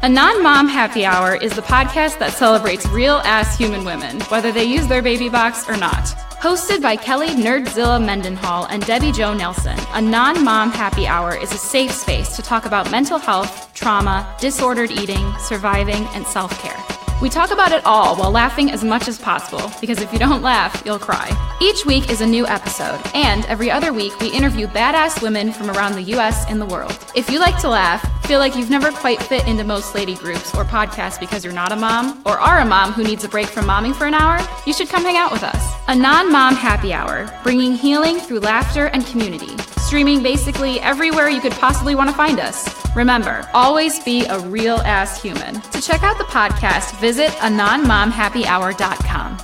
A Non-Mom Happy Hour is the podcast that celebrates real-ass human women, whether they use their baby box or not. Hosted by Kelly Nerdzilla Mendenhall and Debbie Jo Nelson, a Non-Mom Happy Hour is a safe space to talk about mental health, trauma, disordered eating, surviving, and self-care. We talk about it all while laughing as much as possible, because if you don't laugh, you'll cry. Each week is a new episode, and every other week we interview badass women from around the US and the world. If you like to laugh, feel like you've never quite fit into most lady groups or podcasts because you're not a mom, or are a mom who needs a break from momming for an hour, you should come hang out with us. A Non-Mom Happy Hour, bringing healing through laughter and community. Streaming basically everywhere you could possibly want to find us. Remember, always be a real-ass human. To check out the podcast, visit anonmomhappyhour.com.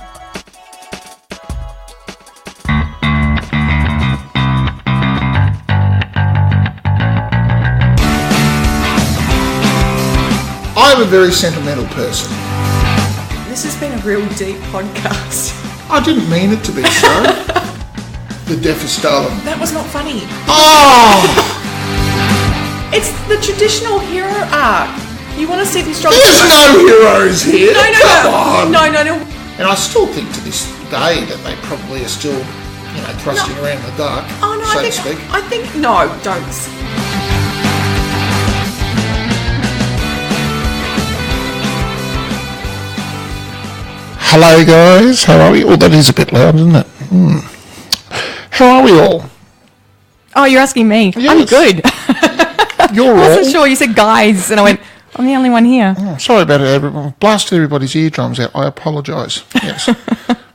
I'm a very sentimental person. This has been a real deep podcast. I didn't mean it to be so. The death of Stalin. That was not funny. Oh! It's the traditional hero arc. You want to see them struggle. There's no heroes here. No. And I still think to this day that they probably are still, thrusting around the dark, so to speak. I think, no, don't. Hello guys, how are we? Oh, that is a bit loud, isn't it? How are we all? Oh, you're asking me. Yes. I'm good. You're all? I wasn't sure. You said guys, and I went, I'm the only one here. Oh, sorry about it, everyone. Blasted everybody's eardrums out. I apologise. Yes.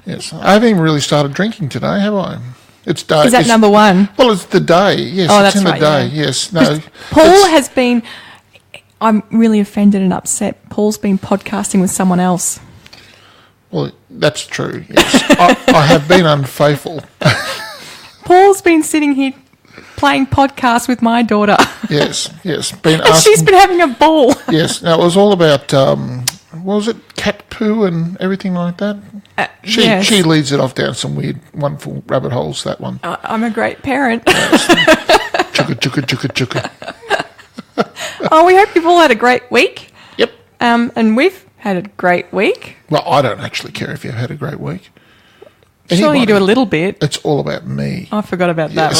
Yes. I haven't even really started drinking today, have I? It's day. Is that number one? Well, it's the day. Yes, oh, it's that's in right, the day. Yeah. Yes. No. Paul has been. I'm really offended and upset. Paul's been podcasting with someone else. Well, that's true. Yes, I have been unfaithful. Paul's been sitting here playing podcasts with my daughter. Yes. She's been having a ball. Yes. Now, it was all about, what was it, cat poo and everything like that? Yes. She leads it off down some weird, wonderful rabbit holes, that one. I'm a great parent. Yes. Chugga. Oh, we hope you've all had a great week. Yep. And we've had a great week. Well, I don't actually care if you've had a great week. Sure, you do a little bit. It's all about me. I forgot about that,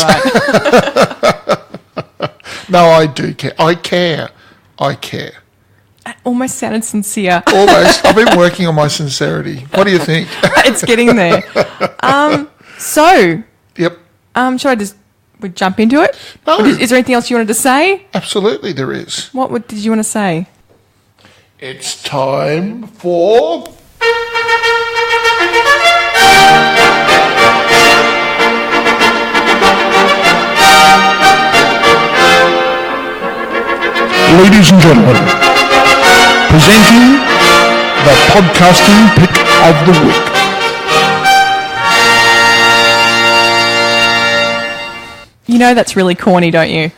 right. No, I do care. I care. It almost sounded sincere. Almost. I've been working on my sincerity. What do you think? It's getting there. So. Yep. Should we jump into it? No. Is there anything else you wanted to say? Absolutely, there is. What did you want to say? It's time for... Ladies and gentlemen, presenting the podcasting pick of the week. You know that's really corny, don't you?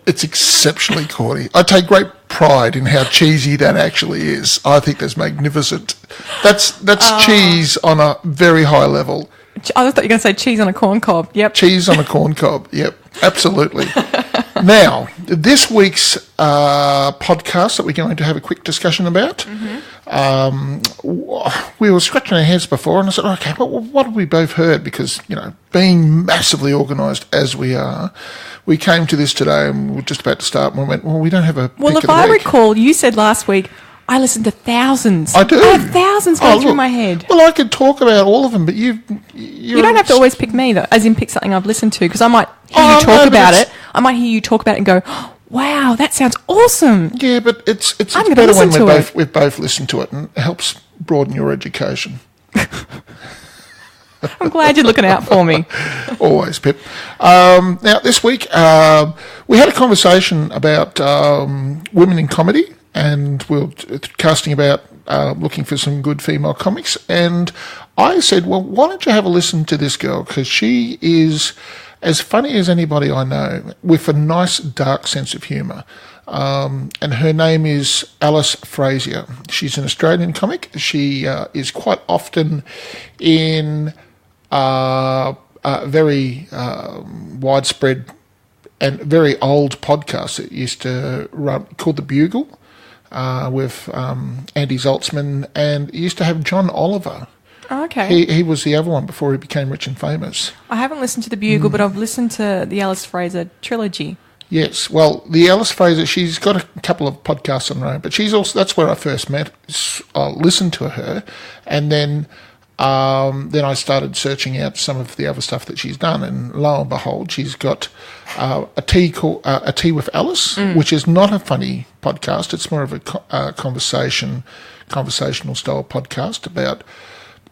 It's exceptionally corny. I take great pride in how cheesy that actually is. I think that's magnificent. That's cheese on a very high level. I thought you were going to say cheese on a corn cob. Yep. Cheese on a corn cob. Yep, absolutely. Now, this week's podcast that we're going to have a quick discussion about, we were scratching our heads before and I said, okay, but what have we both heard? Because, being massively organised as we are, we came to this today and we were just about to start and we went, well, we don't have a Well, pick if of the I week. recall, you said last week, I listened to thousands. I do. I have thousands going through my head. Well, I could talk about all of them, but you don't have to always pick me, though, as in pick something I've listened to, because I might hear you talk about it. I might hear you talk about it and go, oh, wow, that sounds awesome. Yeah, but it's I'm better when to we've both listened to it, and it helps broaden your education. I'm glad you're looking out for me. Always, Pip. Now, this week, we had a conversation about women in comedy, and we were casting about looking for some good female comics. And I said, well, why don't you have a listen to this girl? Because she is as funny as anybody I know, with a nice, dark sense of humour. And her name is Alice Frazier. She's an Australian comic. She is quite often in very widespread and very old podcasts that used to run called The Bugle. with Andy Zaltzman, and he used to have John Oliver. Oh, okay. He was the other one before he became rich and famous. I haven't listened to The Bugle, but I've listened to the Alice Fraser trilogy. Yes, well, the Alice Fraser, she's got a couple of podcasts on her own, but that's where I first met. I listened to her, and then I started searching out some of the other stuff that she's done, and lo and behold, she's got a tea with Alice, which is not a funny podcast. It's more of a conversational style podcast about,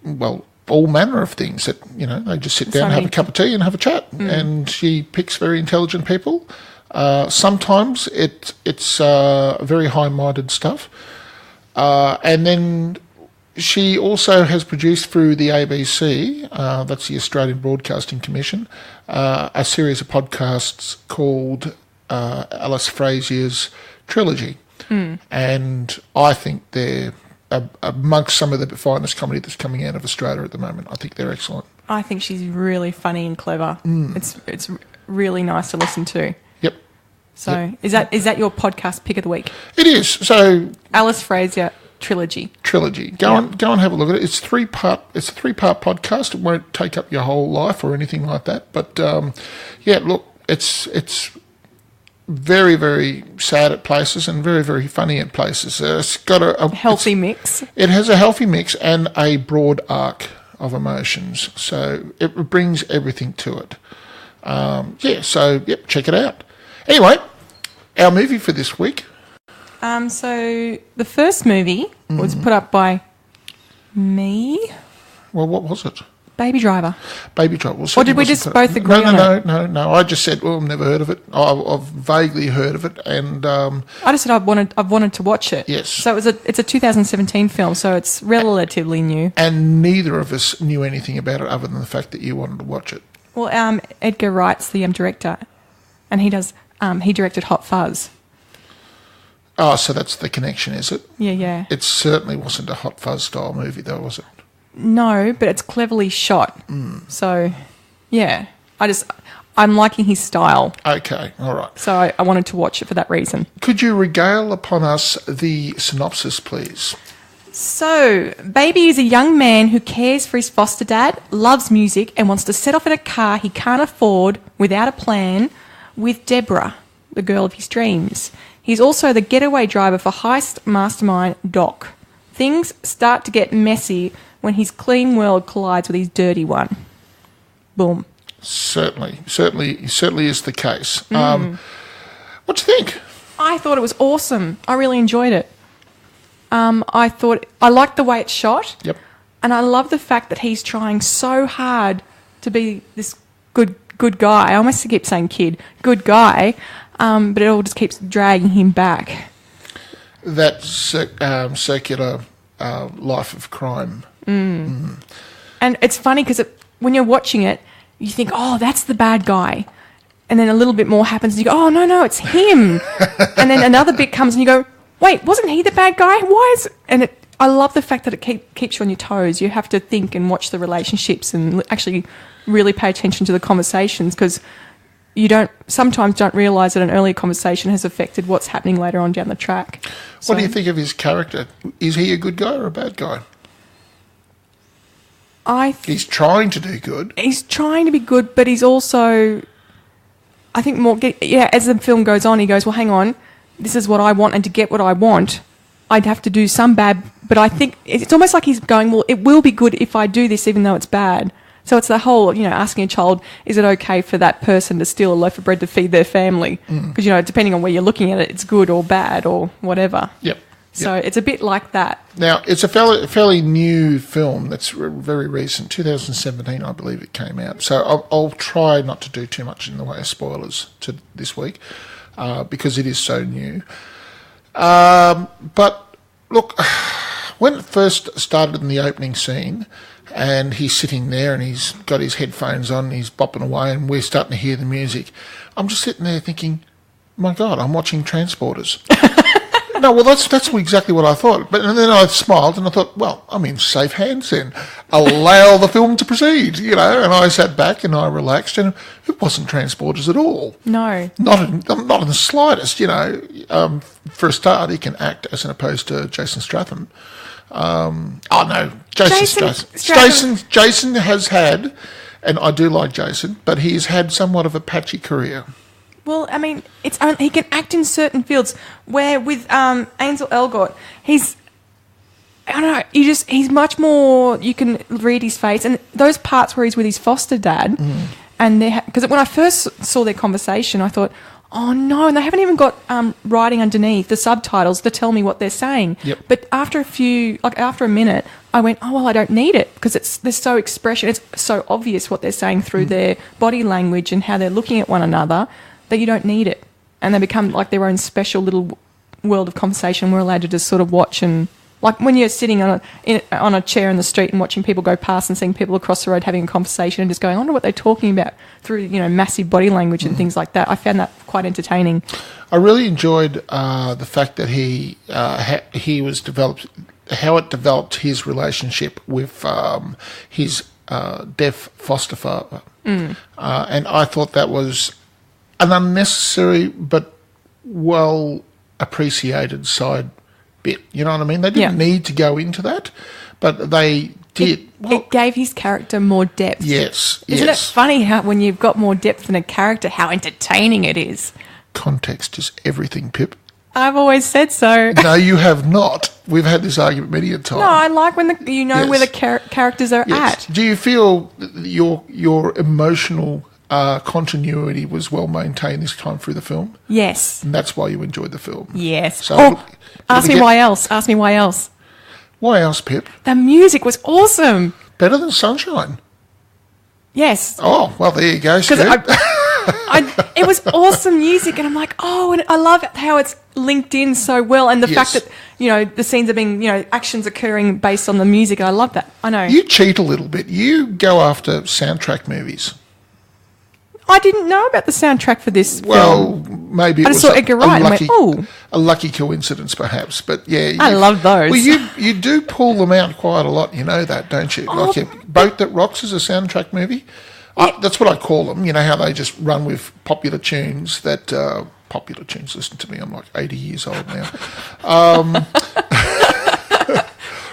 well, all manner of things that, they just sit down, have a cup of tea and have a chat. And she picks very intelligent people. Sometimes it's very high-minded stuff. And then she also has produced through the ABC, that's the Australian Broadcasting Commission, a series of podcasts called Alice Fraser's Trilogy. And I think they're amongst some of the finest comedy that's coming out of Australia at the moment. I think they're excellent. I think she's really funny and clever. It's really nice to listen to. Yep. So is that your podcast pick of the week? It is. So Alice Fraser Trilogy. Go and have a look at it. It's a three-part podcast. It won't take up your whole life or anything like that. But look, it's very, very sad at places and very, very funny at places. It's got a healthy mix. It has a healthy mix and a broad arc of emotions. So it brings everything to it. Check it out. Anyway, our movie for this week. So the first movie was put up by me. Well, what was it? Baby Driver. Baby Driver. Well, or did we just both agree on it? No. I just said, well, I've never heard of it. I've vaguely heard of it, and I just said I've wanted to watch it. Yes. So it's a 2017 film, so it's relatively new. And neither of us knew anything about it other than the fact that you wanted to watch it. Well, Edgar Wright's the director, and he directed Hot Fuzz. Oh, so that's the connection, is it? Yeah. It certainly wasn't a Hot Fuzz style movie, though, was it? No, but it's cleverly shot. So, yeah, I'm liking his style. Okay, all right. So I wanted to watch it for that reason. Could you regale upon us the synopsis, please? So, Baby is a young man who cares for his foster dad, loves music, and wants to set off in a car he can't afford without a plan with Deborah, the girl of his dreams. He's also the getaway driver for heist mastermind Doc. Things start to get messy when his clean world collides with his dirty one. Boom. Certainly is the case. What do you think? I thought it was awesome. I really enjoyed it. I liked the way it's shot. Yep. And I love the fact that he's trying so hard to be this good guy. I almost keep saying kid, good guy, but it all just keeps dragging him back. That circular life of crime. And it's funny because when you're watching it, you think, oh, that's the bad guy. And then a little bit more happens and you go, oh, no, it's him. And then another bit comes and you go, wait, wasn't he the bad guy? Why is... And I love the fact that it keeps you on your toes. You have to think and watch the relationships and actually really pay attention to the conversations because you sometimes don't realise that an earlier conversation has affected what's happening later on down the track. What do you think of his character? Is he a good guy or a bad guy? He's trying to do good. He's trying to be good, but he's also, I think, as the film goes on, he goes, well, hang on, this is what I want, and to get what I want, I'd have to do some bad, but I think it's almost like he's going, well, it will be good if I do this, even though it's bad. So it's the whole, asking a child, is it okay for that person to steal a loaf of bread to feed their family? Because, depending on where you're looking at it, it's good or bad or whatever. Yep. So it's a bit like that. Now, it's a fairly new film that's very recent, 2017, I believe it came out. So I'll try not to do too much in the way of spoilers to this week because it is so new. But, look, when it first started in the opening scene and he's sitting there and he's got his headphones on and he's bopping away and we're starting to hear the music, I'm just sitting there thinking, my God, I'm watching Transporters. No, well, that's exactly what I thought. But and then I smiled and I thought, well, I'm in safe hands then. Allow the film to proceed, And I sat back and I relaxed, and it wasn't Transporters at all. No, not in the slightest. for a start, he can act as opposed to Jason Statham. Jason has had, and I do like Jason, but he's had somewhat of a patchy career. Well, I mean, he can act in certain fields. Where with Ansel Elgort, I don't know. He's much more. You can read his face, and those parts where he's with his foster dad, and because when I first saw their conversation, I thought, oh no, and they haven't even got writing underneath the subtitles to tell me what they're saying. Yep. But after a minute, I went, oh well, I don't need it because they're so expression. It's so obvious what they're saying through their body language and how they're looking at one another that you don't need it, and they become like their own special little world of conversation. We're allowed to just sort of watch and. Like when you're sitting on a chair in the street and watching people go past and seeing people across the road having a conversation and just going, I wonder what they're talking about through, massive body language and things like that. I found that quite entertaining. I really enjoyed the fact that he was developed, how it developed his relationship with his deaf foster father. And I thought that was an unnecessary but well appreciated side bit, you know what I mean? They didn't need to go into that, but they did. It gave his character more depth. Yes. Isn't it funny how when you've got more depth in a character, how entertaining it is? Context is everything, Pip. I've always said so. No, you have not. We've had this argument many a time. No, I like when where the characters are at. Do you feel your emotional continuity was well maintained this time through the film? Yes. And that's why you enjoyed the film? Yes. So ask me why else. Ask me why else. Why else, Pip? The music was awesome. Better than Sunshine? Yes. Oh, well, there you go, Stu. It was awesome music, and I'm like, oh, and I love how it's linked in so well, and the fact that, the scenes are being, actions occurring based on the music. I love that. I know. You cheat a little bit. You go after soundtrack movies. I didn't know about the soundtrack for this film. Maybe it was saw Edgar Wright and went, "Oh, a lucky coincidence, perhaps." But yeah, I love those. Well, you do pull them out quite a lot. You know that, don't you? Like Boat That Rocks is a soundtrack movie. Yeah. That's what I call them. You know how they just run with popular tunes. Popular tunes. Listen to me, I'm like 80 years old now.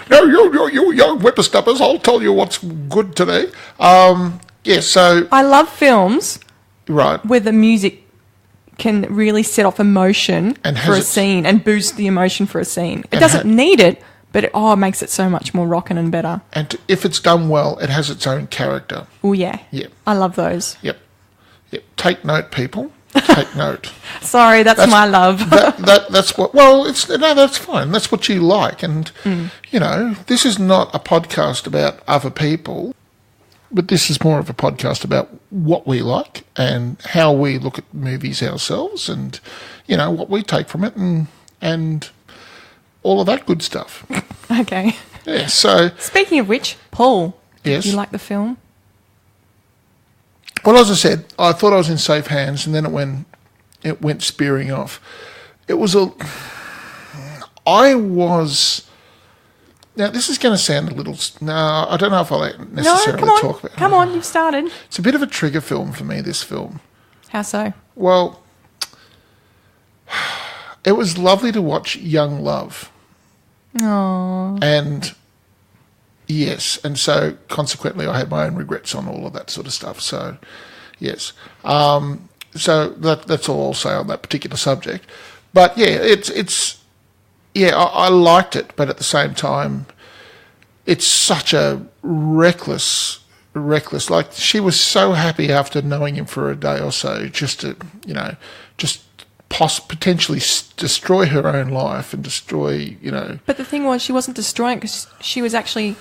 No, you young whippersnappers. I'll tell you what's good today. Yeah, so I love films. Right. Where the music can really set off emotion for a scene and boost the emotion for a scene. It doesn't need it, but it makes it so much more rockin' and better. And if it's done well, it has its own character. Oh, yeah. Yep. I love those. Yep. Take note, people. Take note. Sorry, that's my love. That's what. Well, that's fine. That's what you like, and this is not a podcast about other people. But this is more of a podcast about what we like and how we look at movies ourselves and, what we take from it and all of that good stuff. Okay. Yeah, so... Speaking of which, Paul, yes? Did you like the film? Well, as I said, I thought I was in safe hands and then it went spearing off. Now, this is going to sound a little... No, I don't know if I necessarily talk about it. Come on, you've started. It's a bit of a trigger film for me, this film. How so? Well, it was lovely to watch young love. Aww. And, yes, and so consequently I had my own regrets on all of that sort of stuff. So, yes. So that's all I'll say on that particular subject. But, yeah, I liked it, but at the same time, it's such a reckless. Like, she was so happy after knowing him for a day or so, just to, potentially destroy her own life and destroy, But the thing was, she wasn't destroying it because she was actually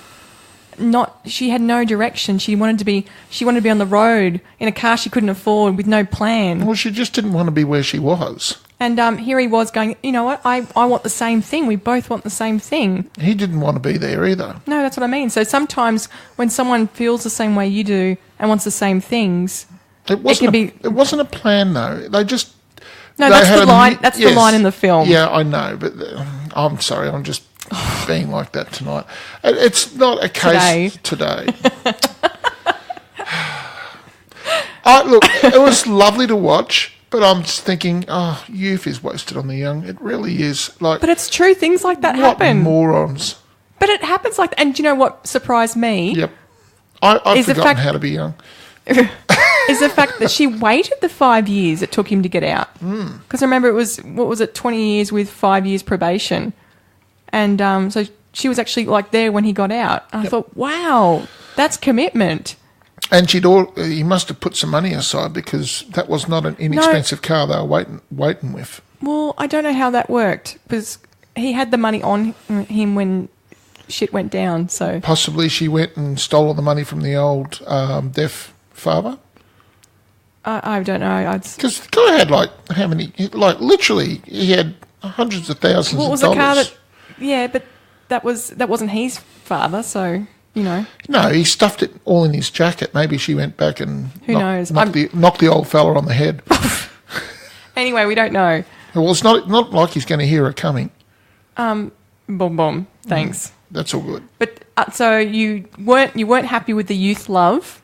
not. She had no direction. She wanted to be on the road in a car she couldn't afford with no plan. Well, she just didn't want to be where she was. And here he was going, you know what, I want the same thing. We both want the same thing. He didn't want to be there either. No, that's what I mean. So sometimes when someone feels the same way you do and wants the same things, it wasn't a plan, though. They just... No, that's the line. That's the line in the film. Yeah, I know, but I'm sorry. I'm just being like that tonight. It's not a case today. Look, it was lovely to watch. But I'm just thinking, youth is wasted on the young. It really is. Like, But it's true. Things like that what happen. morons. But it happens like that. And do you know what surprised me? Yep. I've Is the forgotten fact- how to be young. Is the fact that she waited the 5 years it took him to get out. Because I remember it was, 20 years with 5 years probation. And so she was actually like there when he got out. And I thought, wow, that's commitment. And he must have put some money aside because that was not an inexpensive car they were waiting with. Well, I don't know how that worked because he had the money on him when shit went down. So Possibly she went and stole all the money from the old deaf father. I don't know. Because the guy had literally, he had hundreds of thousands What was of the car dollars. that? Yeah, but that wasn't his father. So you know, No, he stuffed it all in his jacket. Maybe she went back and Who knows? knocked the old fella on the head. anyway, we don't know. Well, it's not like he's going to hear her coming. Boom, boom. Thanks. That's all good. But so you weren't happy with the youth love.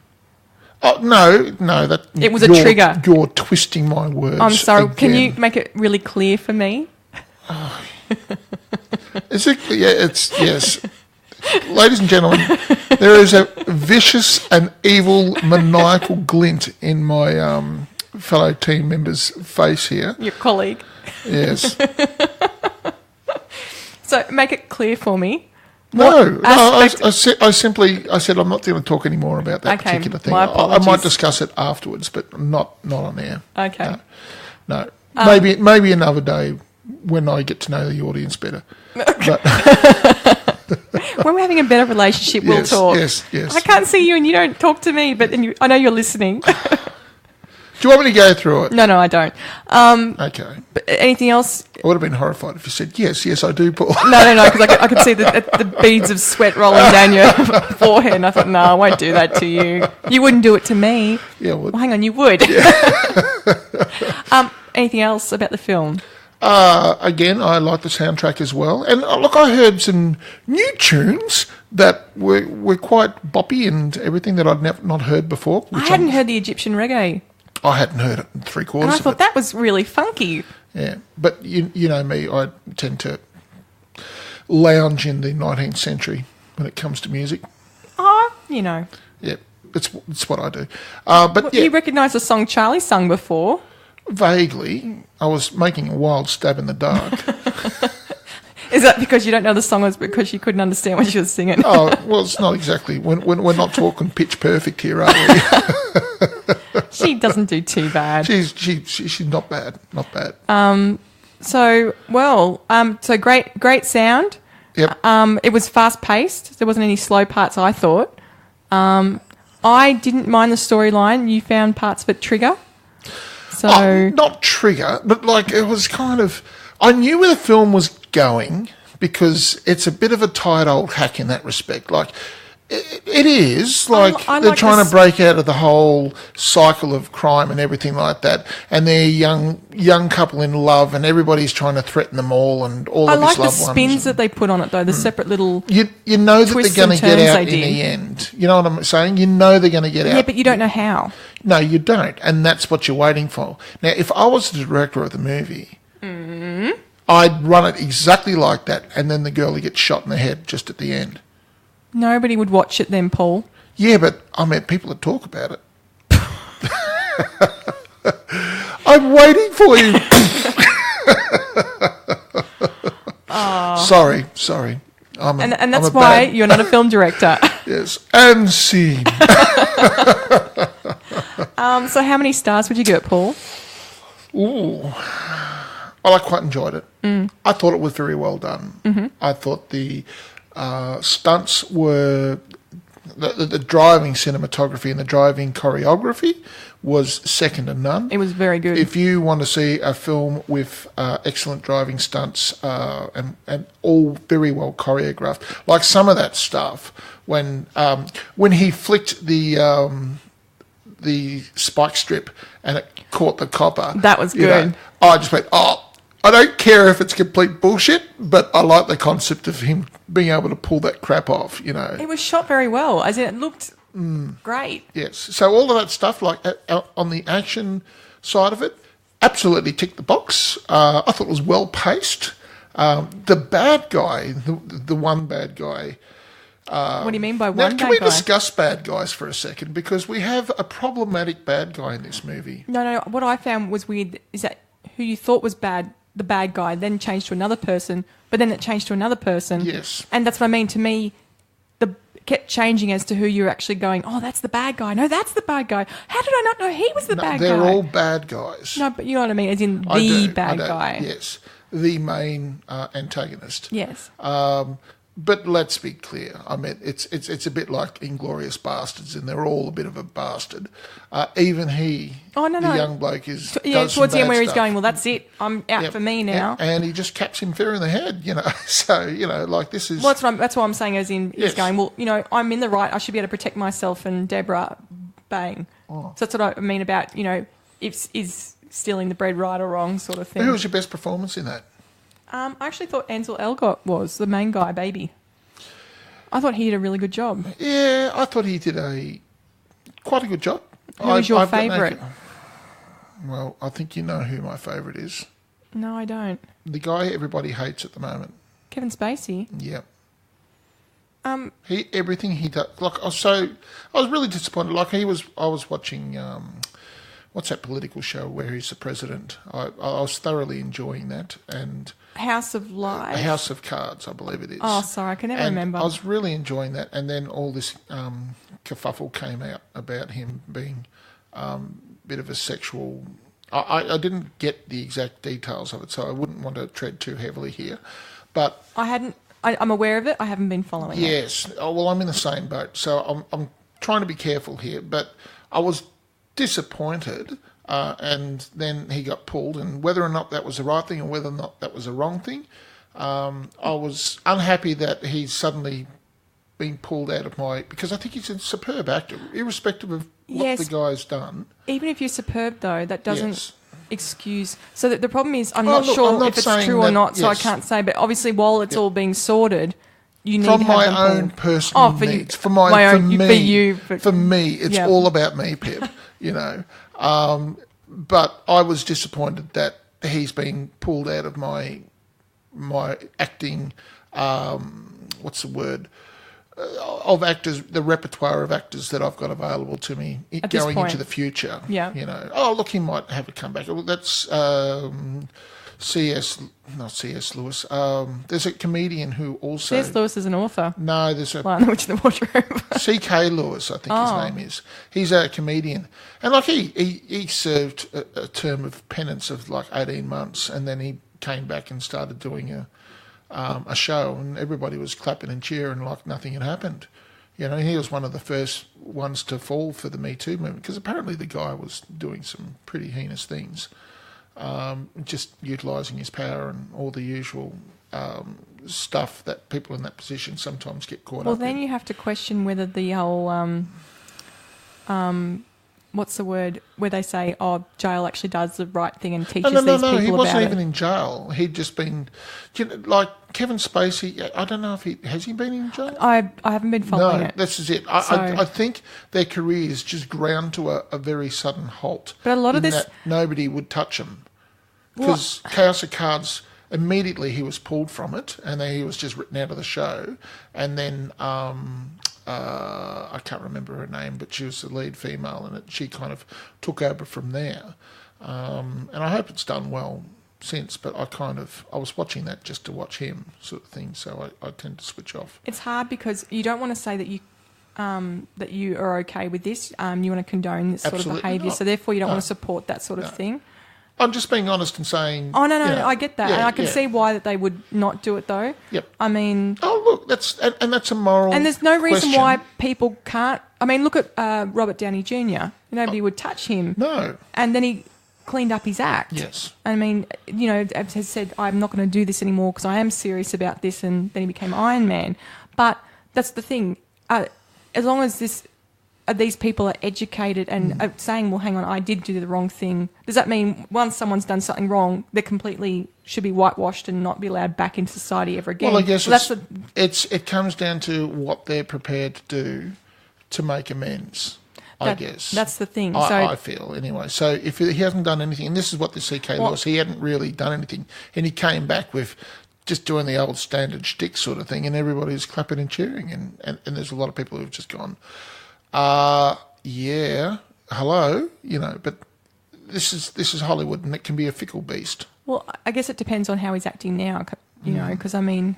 Oh, no, that It was a trigger. You're twisting my words. I'm sorry. again. Can you make it really clear for me? Is it? Yeah, it's yes. Ladies and gentlemen, there is a vicious and evil, maniacal glint in my fellow team member's face here. Your colleague. Yes. So make it clear for me. No, aspect- I said I'm not going to talk anymore about that Okay, particular thing. my I apologies. might discuss it afterwards, but not on air. Okay. No. Maybe another day when I get to know the audience better. But, When we're having a better relationship, we'll yes, talk. yes. I can't see you and you don't talk to me, but I know you're listening. Do you want me to go through it? No, I don't. Okay. But anything else? I would have been horrified if you said, yes, I do, Paul. No, because I could see the beads of sweat rolling down your forehead, and I thought, no, I won't do that to you. You wouldn't do it to me. Yeah, I would. Well, hang on, you would. Anything else about the film? Again, I like the soundtrack as well. And look, I heard some new tunes that were quite boppy and everything that I'd not heard before. I hadn't heard the Egyptian reggae. I hadn't heard it in And three-quarters I of thought it. that was really funky. Yeah, but you know me, I tend to lounge in the 19th century when it comes to music. Oh, you know. Yeah, it's what I do. But yeah, You recognised the song Charlie sung before. vaguely, I was making a wild stab in the dark. Is that because you don't know the song, or is it because you couldn't understand what she was singing? Oh, well, it's not exactly. We're not talking pitch perfect here, are we? She doesn't do too bad. She's not bad, not bad. So great sound. Yep. It was fast paced. There wasn't any slow parts, I thought. I didn't mind the storyline. You found parts of it trigger. So Not trigger, but like it was kind of. I knew where the film was going because it's a bit of a tired old hack in that respect. Like it is like I they're like trying this- to break out of the whole cycle of crime and everything like that, and they're young couple in love, and everybody's trying to threaten them all, and all I of like his the loved spins ones. that they put on it, though. The separate little. You know that they're twists going and to get turns out they in did. the end. You know what I'm saying? You know they're going to get out. Yeah, but you don't know how. No, you don't, and that's what you're waiting for. Now, if I was the director of the movie, I'd run it exactly like that, and then the girl who gets shot in the head just at the end. Nobody would watch it then, Paul. Yeah, but I mean, people that talk about it. I'm waiting for you. Sorry. And that's why you're not a film director. Yes, and scene. So how many stars would you give it, Paul? Ooh. Well, I quite enjoyed it. I thought it was very well done. Mm-hmm. I thought the stunts were... The driving cinematography and the driving choreography was second to none. It was very good. If you want to see a film with excellent driving stunts and all very well choreographed, like some of that stuff, when he flicked the spike strip and it caught the copper, That was you know, good. I just went, I don't care if it's complete bullshit, but I like the concept of him being able to pull that crap off, you know. It was shot very well, as in it looked great. Yes. So all of that stuff, like on the action side of it, absolutely ticked the box. I thought it was well paced. The bad guy, the one bad guy. What do you mean by one Now, bad can we guy? discuss bad guys for a second? Because we have a problematic bad guy in this movie. No. What I found was weird is that who you thought was bad, the bad guy, then changed to another person, but then it changed to another person. Yes. And that's what I mean. To me, kept changing as to who you're actually going, oh, that's the bad guy. No, that's the bad guy. How did I not know he was the bad guy? They're all bad guys. No, but you know what I mean, as in I do, bad guy. Yes, the main antagonist. Yes. But let's be clear. I mean, it's a bit like Inglourious Bastards, and they're all a bit of a bastard. Even he, the young bloke, does towards the end where he's stuff. going, well, that's it. I'm out for me now. And he just caps him fair in the head, So, like this is... Well, that's what I'm saying, as in he's Yes. going, well, I'm in the right. I should be able to protect myself, and Deborah, bang. Oh. So that's what I mean about, is stealing the bread right or wrong sort of thing. Who was your best performance in that? I actually thought Ansel Elgort was the main guy, baby. I thought he did a really good job. Yeah, I thought he did quite a good job. Who was your favourite? Well, I think you know who my favourite is. No, I don't. The guy everybody hates at the moment. Kevin Spacey. Yeah. Everything he does. Like, I was really disappointed. Like, I was watching, what's that political show where he's the president? I was thoroughly enjoying that. And House of Lies. House of Cards, I believe it is. Oh, sorry, I can never remember. I was really enjoying that. And then all this kerfuffle came out about him being a bit of a sexual... I didn't get the exact details of it, so I wouldn't want to tread too heavily here. But I'm aware of it. I haven't been following it. Yes. Oh, well, I'm in the same boat, so I'm trying to be careful here. But I was disappointed, and then he got pulled, and whether or not that was the right thing or whether or not that was the wrong thing, I was unhappy that he's suddenly been pulled out of because I think he's a superb actor, irrespective of what the guy's done. Even if you're superb, though, that doesn't excuse... So the problem is, I'm Oh, not look, sure I'm not if it's saying true or that- not, so I yes. can't say. But obviously, while it's all being sorted, you need From to have my them own pulled. personal for needs, you, for me, it's all about me, Pip. But I was disappointed that he's been pulled out of my acting. What's the word? Of actors, the repertoire of actors that I've got available to me going into the future. Yeah. Look, he might have a comeback. Well, that's not C.S. Lewis. There's a comedian who also... C.S. Lewis is an author. No, there's a... Lion, the Witch in the Wardrobe. C.K. Lewis, I think his name is. He's a comedian. And like he served a term of penance of like 18 months, and then he came back and started doing a show, and everybody was clapping and cheering like nothing had happened. He was one of the first ones to fall for the Me Too movement, because apparently the guy was doing some pretty heinous things, just utilising his power and all the usual stuff that people in that position sometimes get caught up in. Well, then you have to question whether the whole... what's the word where they say, oh, jail actually does the right thing and teaches these people about it? No, he wasn't even in jail. He'd just been, like Kevin Spacey. I don't know if has he been in jail. I haven't been following it. This is it. I think their careers just ground to a very sudden halt. But a lot of this, that nobody would touch him, because Chaos of Cards. Immediately he was pulled from it, and then he was just written out of the show. And then I can't remember her name, but she was the lead female in it. She kind of took over from there, and I hope it's done well since. But I was watching that just to watch him, sort of thing. So I tend to switch off. It's hard because you don't want to say that you are okay with this. You want to condone this sort of behaviour, so therefore you don't want to support that sort of thing. I'm just being honest and saying... Oh, no, I get that. And I can see why that they would not do it, though. Yep. I mean... Oh, look, that's a moral And there's no reason question. why people can't... I mean, look at Robert Downey Jr. Nobody would touch him. No. And then he cleaned up his act. Yes. I mean, has said, I'm not going to do this anymore because I am serious about this, and then he became Iron Man. But that's the thing. As long as these people are educated and are saying, well, hang on, I did do the wrong thing. Does that mean once someone's done something wrong, they completely should be whitewashed and not be allowed back into society ever again? Well, I guess it comes down to what they're prepared to do to make amends. I guess. That's the thing. I feel, anyway. So if he hasn't done anything, and this is what the CK was, he hadn't really done anything, and he came back with just doing the old standard shtick sort of thing, and everybody's clapping and cheering, and there's a lot of people who've just gone, yeah, hello, but this is Hollywood, and it can be a fickle beast. Well, I guess it depends on how he's acting now, because I mean,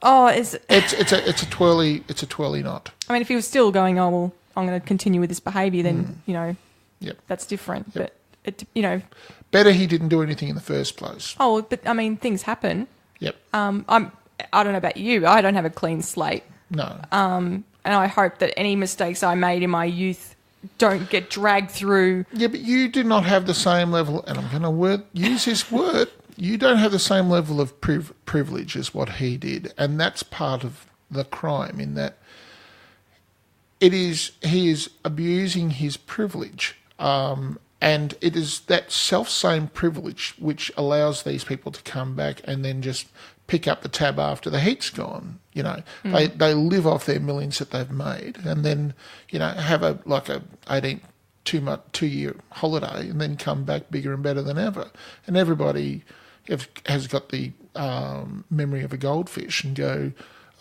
it's a twirly knot. I mean, if he was still going, oh well, I'm going to continue with this behaviour, then Yep. that's different. Yep. But it, better he didn't do anything in the first place. Oh, but I mean, things happen. Yep. I don't know about you. I don't have a clean slate. No. And I hope that any mistakes I made in my youth don't get dragged through. Yeah, but you do not have the same level, and I'm going to use this word, you don't have the same level of privilege as what he did, and that's part of the crime, in that he is abusing his privilege, and it is that self-same privilege which allows these people to come back and then just pick up the tab after the heat's gone. They live off their millions that they've made, and then have a 18 2-year holiday, and then come back bigger and better than ever. And everybody has got the memory of a goldfish and go,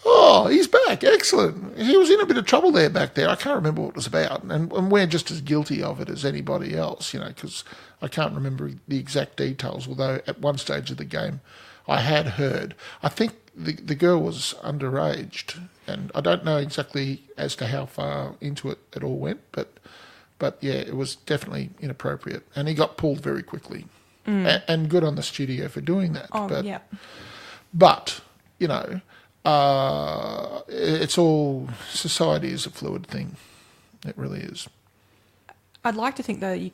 oh, he's back, excellent. He was in a bit of trouble back there. I can't remember what it was about, and we're just as guilty of it as anybody else, because I can't remember the exact details, although at one stage of the game I had heard. I think the girl was underaged, and I don't know exactly as to how far into it all went, but yeah, it was definitely inappropriate, and he got pulled very quickly. And good on the studio for doing that. Yeah. But it's all, society is a fluid thing. It really is. I'd like to think that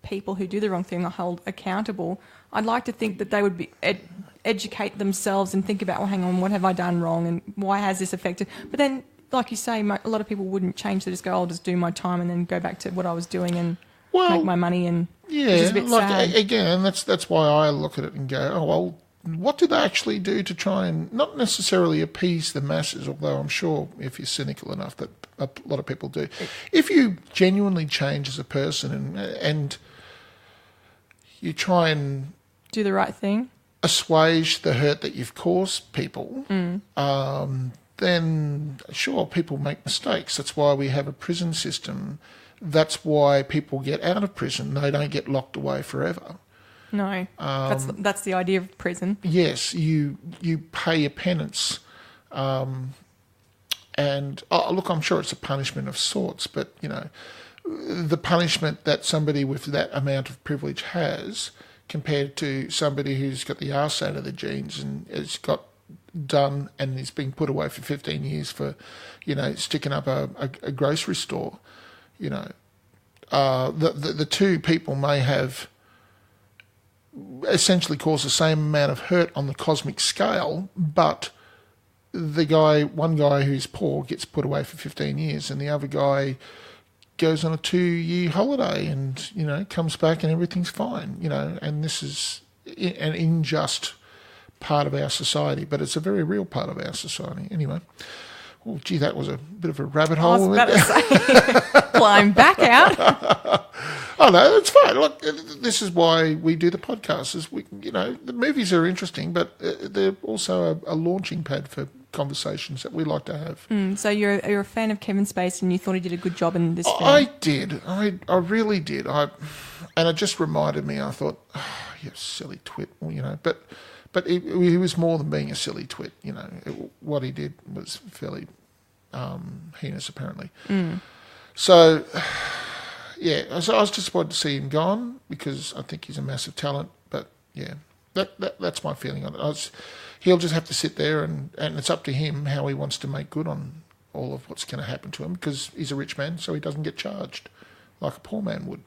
people who do the wrong thing are held accountable. I'd like to think that they would be educate themselves and think about, well, hang on, what have I done wrong, and why has this affected? But then, like you say, a lot of people wouldn't change. They just go, I'll just do my time and then go back to what I was doing and make my money. And yeah, which is a bit sad. Again, that's why I look at it and go, oh well, what did they actually do to try and not necessarily appease the masses? Although I'm sure if you're cynical enough that a lot of people do, if you genuinely change as a person and you try and do the right thing, assuage the hurt that you've caused people, then sure, people make mistakes. That's why we have a prison system. That's why people get out of prison. They don't get locked away forever. No, that's the idea of prison. Yes, you pay your penance, and look, I'm sure it's a punishment of sorts, but the punishment that somebody with that amount of privilege has compared to somebody who's got the arse out of the jeans and has got done and is being put away for 15 years for, sticking up a grocery store, the two people may have essentially caused the same amount of hurt on the cosmic scale, but one guy who's poor gets put away for 15 years and the other guy goes on a 2-year holiday and, comes back and everything's fine, and this is an unjust part of our society, but it's a very real part of our society. Anyway, well, gee, that was a bit of a rabbit hole. I was about to say, climb back out. Oh, no, it's fine. Look, this is why we do the podcast. The movies are interesting, but they're also a launching pad for conversations that we like to have. So you're a fan of Kevin Spacey, and you thought he did a good job in this film? I did. I really did. And it just reminded me. I thought, oh, you silly twit. But he was more than being a silly twit. What he did was fairly heinous, apparently. So, yeah, I was disappointed to see him gone because I think he's a massive talent. But yeah, that's my feeling on it. He'll just have to sit there and it's up to him how he wants to make good on all of what's going to happen to him because he's a rich man, so he doesn't get charged like a poor man would.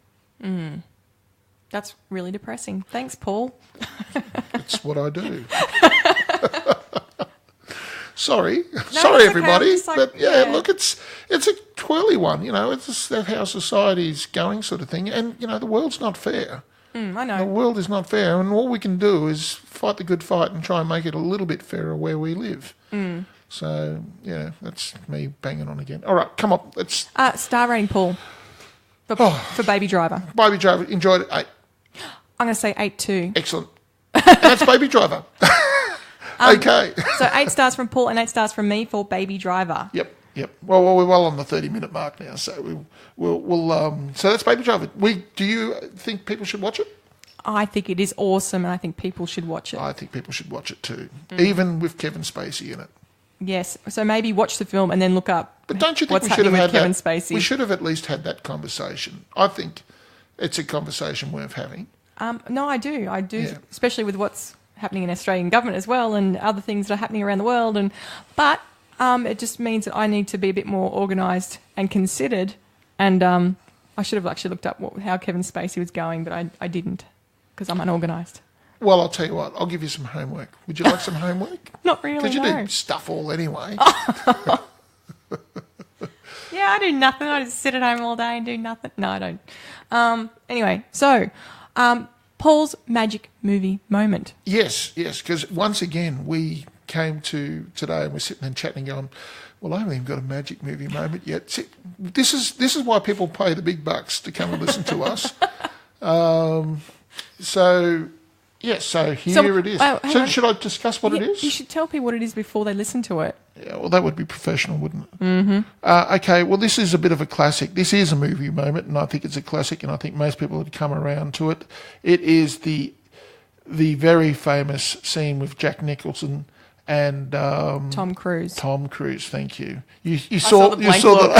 That's really depressing. Thanks, Paul. It's what I do. Sorry, okay. everybody. But yeah, look, it's a twirly one. It's just how society's going, sort of thing. And the world's not fair. I know. The world is not fair, and all we can do is fight the good fight and try and make it a little bit fairer where we live. So, yeah, that's me banging on again. All right, come on. Let's. Star rating, Paul, for Baby Driver. Baby Driver, enjoyed it. 8. I'm going to say 8 too. Excellent. And that's Baby Driver. Okay. So 8 stars from Paul and 8 stars from me for Baby Driver. Yep. Well, we're well on the 30-minute mark now, so we'll. So that's Baby Driver. Do you think people should watch it? I think it is awesome, and I think people should watch it. I think people should watch it too, even with Kevin Spacey in it. Yes. So maybe watch the film and then look up. But don't you think what's we should have happening had with Kevin Spacey? We should have at least had that conversation. I think it's a conversation worth having. No, I do. Yeah. Especially with what's happening in Australian government as well, and other things that are happening around the world. But it just means that I need to be a bit more organised and considered. And I should have actually looked up how Kevin Spacey was going, but I didn't because I'm unorganised. Well, I'll tell you what. I'll give you some homework. Would you like some homework? Not really. Because you no. do stuff all anyway. Yeah, I do nothing. I just sit at home all day and do nothing. No, I don't. Anyway, so Paul's magic movie moment. Yes, because once again we came to today and we're sitting and chatting and going, well, I haven't even got a magic movie moment yet. See, this is why people pay the big bucks to come and listen to us. So here it is. So should I discuss what it is? You should tell people what it is before they listen to it. Yeah, well, that would be professional, wouldn't it? Mm-hmm. Okay, well, this is a bit of a classic. This is a movie moment, and I think it's a classic, and I think most people would come around to it. It is the very famous scene with Jack Nicholson and Tom Cruise. Tom Cruise, thank you. You saw the blank look.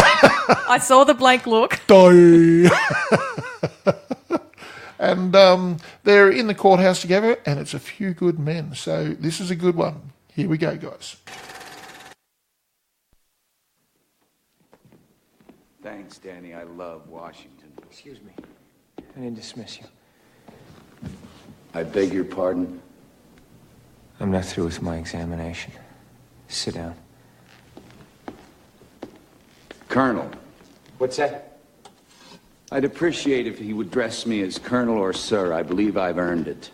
I saw the blank look. And they're in the courthouse together, and it's A Few Good Men. So this is a good one. Here we go, guys. Thanks, Danny. I love Washington. Excuse me. I didn't dismiss you. I beg your pardon? I'm not through with my examination. Sit down. Colonel. What's that? I'd appreciate if he would address me as Colonel or Sir. I believe I've earned it.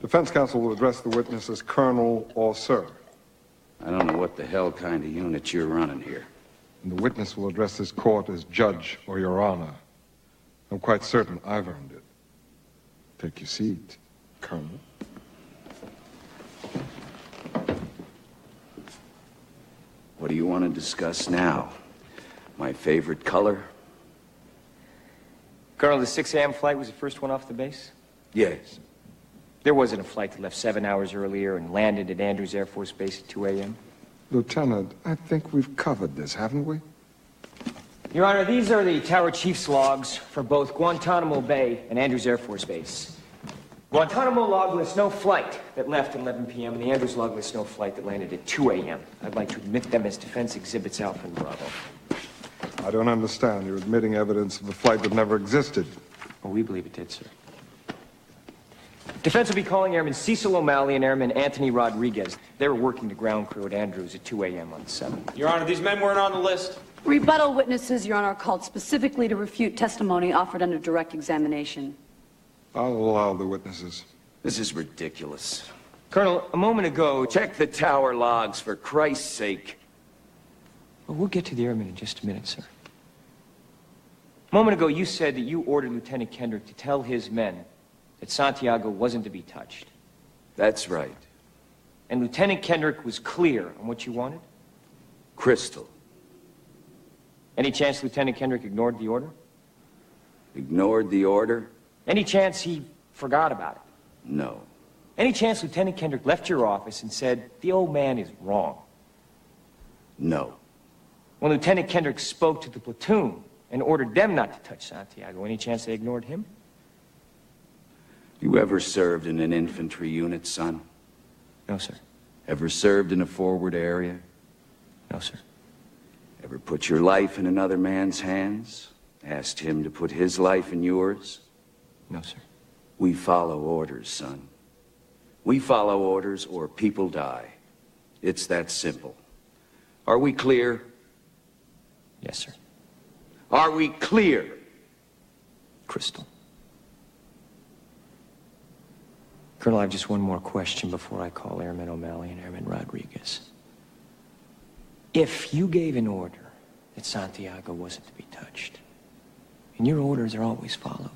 Defense counsel will address the witness as Colonel or Sir. I don't know what the hell kind of unit you're running here. And the witness will address this court as Judge or Your Honor. I'm quite certain I've earned it. Take your seat, Colonel. What do you want to discuss now? My favorite color? Colonel, the 6 a.m. flight was the first one off the base? Yes. There wasn't a flight that left 7 hours earlier and landed at Andrews Air Force Base at 2 a.m.? Lieutenant, I think we've covered this, haven't we? Your Honor, these are the Tower Chief's logs for both Guantanamo Bay and Andrews Air Force Base. Guantanamo log lists no flight that left at 11 p.m., and the Andrews log lists no flight that landed at 2 a.m. I'd like to admit them as defense exhibits Alpha and Bravo. I don't understand. You're admitting evidence of a flight that never existed. Oh, we believe it did, sir. Defense will be calling Airman Cecil O'Malley and Airman Anthony Rodriguez. They were working the ground crew at Andrews at 2 a.m. on the 7th. Your Honor, these men weren't on the list. Rebuttal witnesses, Your Honor, are called specifically to refute testimony offered under direct examination. I'll allow the witnesses. This is ridiculous. Colonel, a moment ago... Check the tower logs, for Christ's sake. Well, we'll get to the airmen in just a minute, sir. A moment ago, you said that you ordered Lieutenant Kendrick to tell his men that Santiago wasn't to be touched. That's right. And Lieutenant Kendrick was clear on what you wanted? Crystal. Any chance Lieutenant Kendrick ignored the order? Ignored the order? Any chance he forgot about it? No. Any chance Lieutenant Kendrick left your office and said, the old man is wrong? No. When Lieutenant Kendrick spoke to the platoon and ordered them not to touch Santiago, any chance they ignored him? You ever served in an infantry unit, son? No, sir. Ever served in a forward area? No, sir. Ever put your life in another man's hands? Asked him to put his life in yours? No, sir. We follow orders, son. We follow orders or people die. It's that simple. Are we clear? Yes, sir. Are we clear? Crystal. Colonel, I have just one more question before I call Airman O'Malley and Airman Rodriguez. If you gave an order that Santiago wasn't to be touched, and your orders are always followed,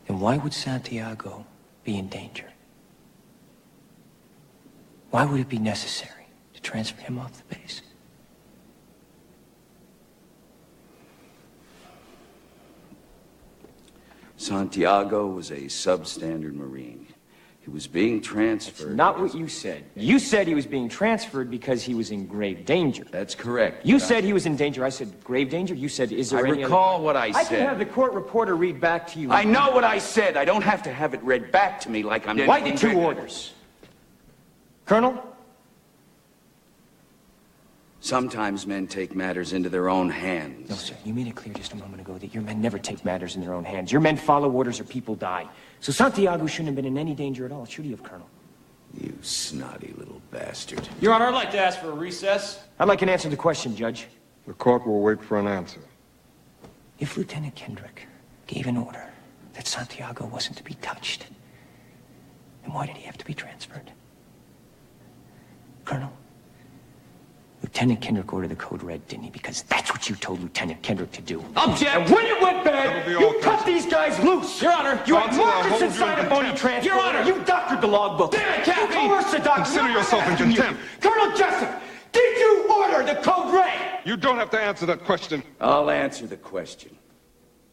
then why would Santiago be in danger? Why would it be necessary to transfer him off the base? Santiago was a substandard Marine. He was being transferred. That's not what you said. You said he was being transferred because he was in grave danger. That's correct. You said he was in danger. I said grave danger. You said, is there I any recall what I I said. can have the court reporter read back to you. I know what I said. I don't have to have it read back to me like I'm... Why the 2 orders? Colonel? Sometimes men take matters into their own hands. No, sir. You made it clear just a moment ago that your men never take matters in their own hands. Your men follow orders or people die. So Santiago shouldn't have been in any danger at all, should he have, Colonel? You snotty little bastard. Your Honor, I'd like to ask for a recess. I'd like an answer to the question, Judge. The court will wait for an answer. If Lieutenant Kendrick gave an order that Santiago wasn't to be touched, then why did he have to be transferred? Colonel? Lieutenant Kendrick ordered the code red, didn't he? Because that's what you told Lieutenant Kendrick to do. Object! And when it went bad, That'll be all, you cut Captain. these guys loose! Your Honor! You had Counsel, I'll markers hold you inside in a bony contempt. transport! Your Honor! You doctored the logbook! Damn it, Captain! You coerced the doctor! Consider yourself in contempt. Colonel Jessup, did you order the code red? You don't have to answer that question. I'll answer the question.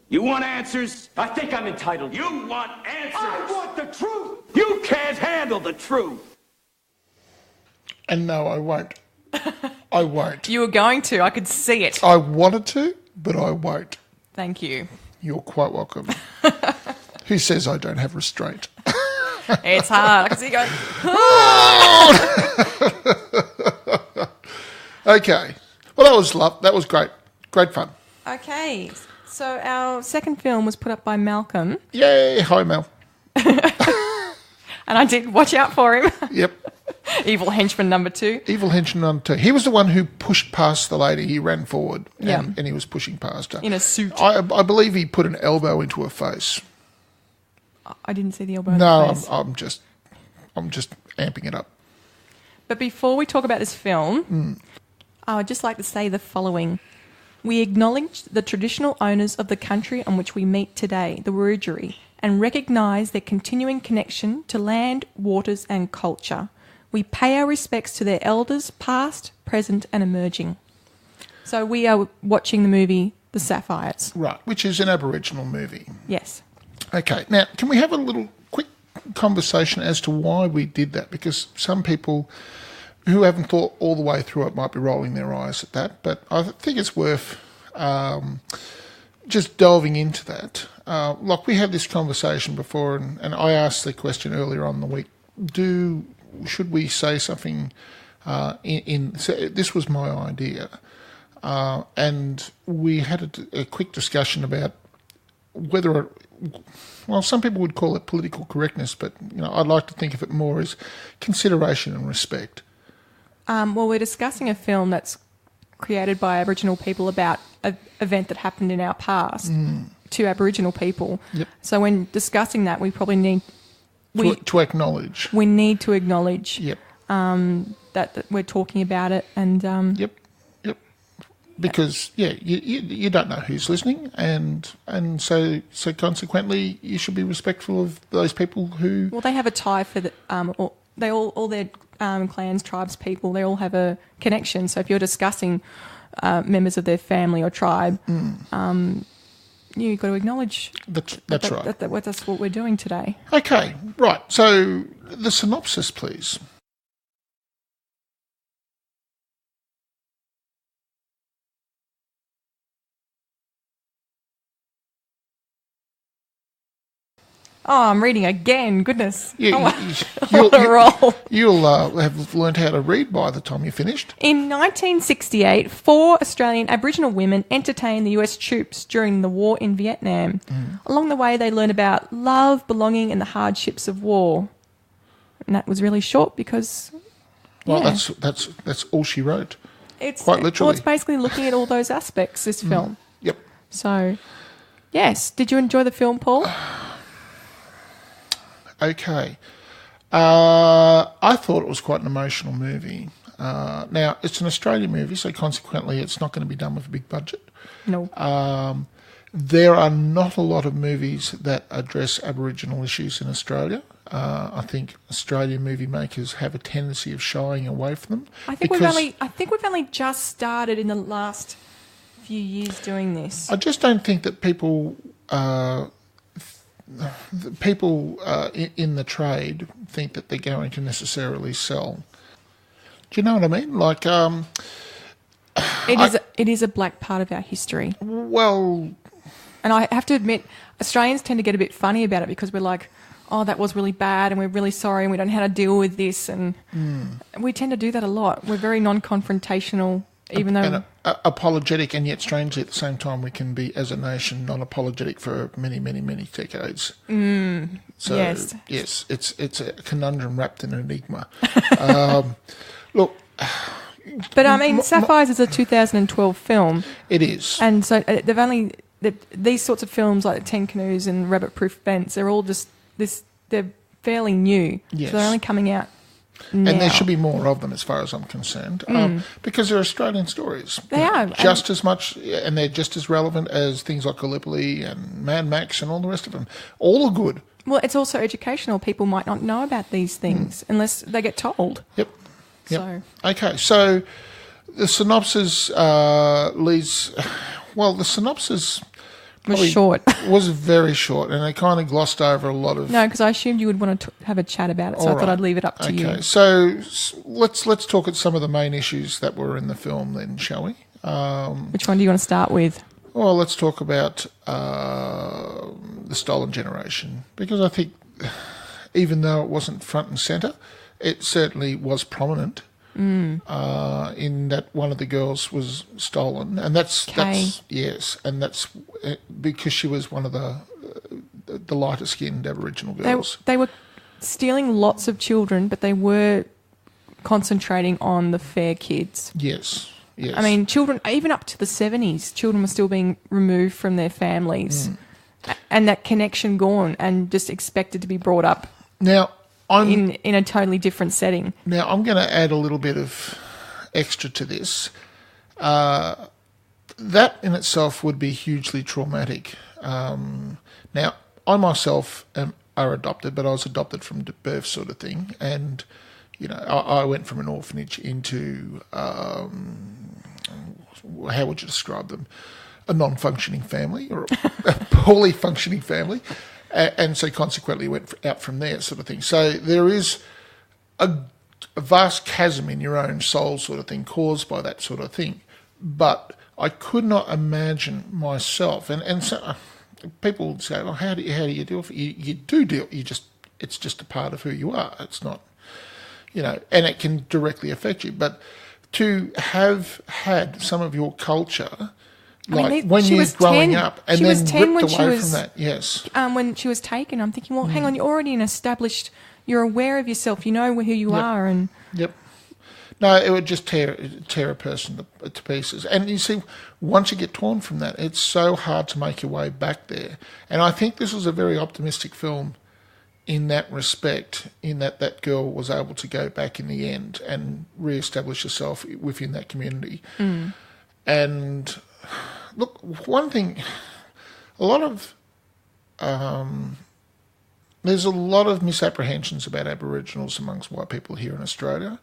You want answers? I think I'm entitled. You want answers? I want the truth! You can't handle the truth. And no, I won't. I won't. You were going to. I could see it. I wanted to, but I won't. Thank you. You're quite welcome. Who says I don't have restraint? It's hard. I can see you going. Okay. Well, that was great. Great fun. Okay. So our second film was put up by Malcolm, Yay. Hi, Mel. and I did watch out for him. Yep. Evil henchman number 2. Evil henchman number 2. He was the one who pushed past the lady. He ran forward Yeah. and he was pushing past her. In a suit. I believe he put an elbow into her face. I didn't see the elbow. in No, the face. I'm just amping it up. But before we talk about this film, I would just like to say the following. We acknowledge the traditional owners of the country on which we meet today, the Wiradjuri, and recognise their continuing connection to land, waters and culture. We pay our respects to their elders, past, present and emerging. So we are watching the movie The Sapphires. Right, which is an Aboriginal movie. Yes. Okay, now, can we have a little quick conversation as to why we did that? Because some people who haven't thought all the way through it might be rolling their eyes at that, but I think it's worth just delving into that. Like we had this conversation before, and I asked the question earlier on in the week, should we say something so this was my idea, and we had a quick discussion about whether some people would call it political correctness, but I'd like to think of it more as consideration and respect. Well, we're discussing a film that's created by Aboriginal people about an event that happened in our past to Aboriginal people. Yep. So when discussing that, we probably need... To acknowledge. We need to acknowledge Yep. that we're talking about it. And Yep. Because you don't know who's listening, and so consequently you should be respectful of those people who. well, they have a tie for the all their clans, tribes, people. They all have a connection. So if you're discussing members of their family or tribe, you've got to acknowledge That's right. That's what we're doing today. Okay, right. So the synopsis, please. Oh, I'm reading again. Goodness. You, I'm you'll, on a roll. You'll have learned how to read by the time you're finished. In 1968, 4 Australian Aboriginal women entertained the US troops during the war in Vietnam. Along the way, they learned about love, belonging, and the hardships of war. And that was really short because... Well, yeah, that's all she wrote. it's quite literally. Well, it's basically looking at all those aspects, this film. Yep. So, yes. Did you enjoy the film, Paul? Okay. I thought it was quite an emotional movie. Now, it's an Australian movie, so consequently it's not going to be done with a big budget. No. There are not a lot of movies that address Aboriginal issues in Australia. I think Australian movie makers have a tendency of shying away from them. I think we've only just started in the last few years doing this. I just don't think that people in the trade think that they're going to necessarily sell. Do you know what I mean? Like, it is a black part of our history. Well, and I have to admit, Australians tend to get a bit funny about it because we're like, oh, that was really bad and we're really sorry and we don't know how to deal with this. And we tend to do that a lot. We're very non-confrontational, even though... And apologetic, and yet strangely at the same time we can be, as a nation, non-apologetic for many, many, many decades. So, yes, it's a conundrum wrapped in an enigma. Look... But, I mean, Sapphires is a 2012 film. It is. And so they've only... These sorts of films like 10 Canoes and Rabbit Proof Fence, they're all just... They're fairly new. Yes. So they're only coming out now. And there should be more of them as far as I'm concerned. Because they're Australian stories. They are. Just as much, and they're just as relevant as things like Gallipoli and Mad Max and all the rest of them. All are good. Well, it's also educational. People might not know about these things unless they get told. Yep. So. Okay, so the synopsis leads... Well, the synopsis... Was short. Was very short, and they kind of glossed over a lot of... No, because I assumed you would want to have a chat about it, so I thought I'd leave it up to you. Okay, so let's talk at some of the main issues that were in the film then, shall we? Which one do you want to start with? Well, let's talk about the stolen generation, because I think even though it wasn't front and centre, it certainly was prominent. In that one of the girls was stolen, and that's because she was one of the lighter skinned Aboriginal girls. They were stealing lots of children, but they were concentrating on the fair kids. Yes. I mean, children, even up to the 70s, children were still being removed from their families, and that connection gone, and just expected to be brought up. Now, in a totally different setting. Now, I'm going to add a little bit of extra to this. That in itself would be hugely traumatic. Now, I myself are adopted, but I was adopted from birth sort of thing. And, you know, I went from an orphanage into, how would you describe them? A non-functioning family or a poorly functioning family. And so consequently went out from there sort of thing. So there is a vast chasm in your own soul sort of thing caused by that sort of thing. But I could not imagine myself, and so people would say, well, how do you deal with it? You do deal, it's just a part of who you are. It's not, you know, and it can directly affect you. But to have had some of your culture... when you were growing up and then ripped away from that, yes. When she was taken, I'm thinking, well, hang on, you're already you're aware of yourself, you know who you are. And Yep. No, it would just tear a person to pieces. And you see, once you get torn from that, it's so hard to make your way back there. And I think this was a very optimistic film in that respect, in that girl was able to go back in the end and re-establish herself within that community. And... Look, one thing, there's a lot of misapprehensions about Aboriginals amongst white people here in Australia,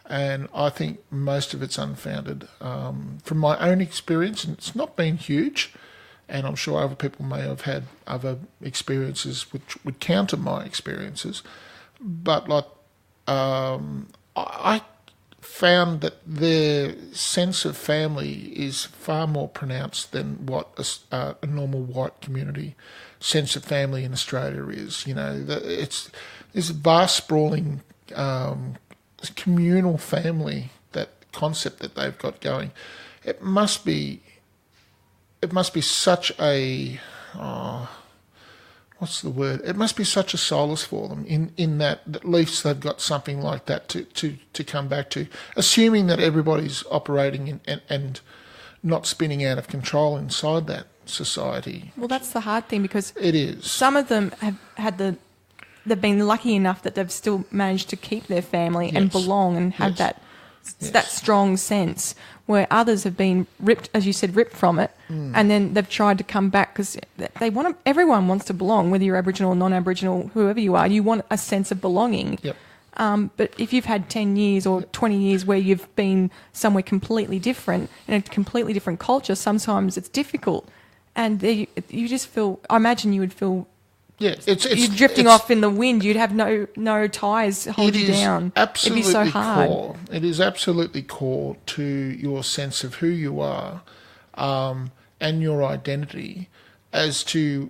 and I think most of it's unfounded. From my own experience, and it's not been huge, and I'm sure other people may have had other experiences which would counter my experiences, but like I found that their sense of family is far more pronounced than what a normal white community sense of family in Australia is. You know, it's this vast, sprawling communal family, that concept that they've got going. It must be such a... what's the word? It must be such a solace for them in that at least they've got something like that to come back to, assuming that everybody's operating and not spinning out of control inside that society. Well, that's the hard thing, because it is. Some of them have had they've been lucky enough that they've still managed to keep their family and belong and have that that strong sense, where others have been ripped, as you said, ripped from it, and then they've tried to come back because they want to, everyone wants to belong, whether you're Aboriginal or non-Aboriginal, whoever you are, you want a sense of belonging. Yep. But if you've had 10 years or 20 years where you've been somewhere completely different, in a completely different culture, sometimes it's difficult. And you just feel, I imagine you would feel, you're drifting off in the wind. You'd have no ties hold you down. It'd be so hard. Core. It is absolutely core to your sense of who you are and your identity as to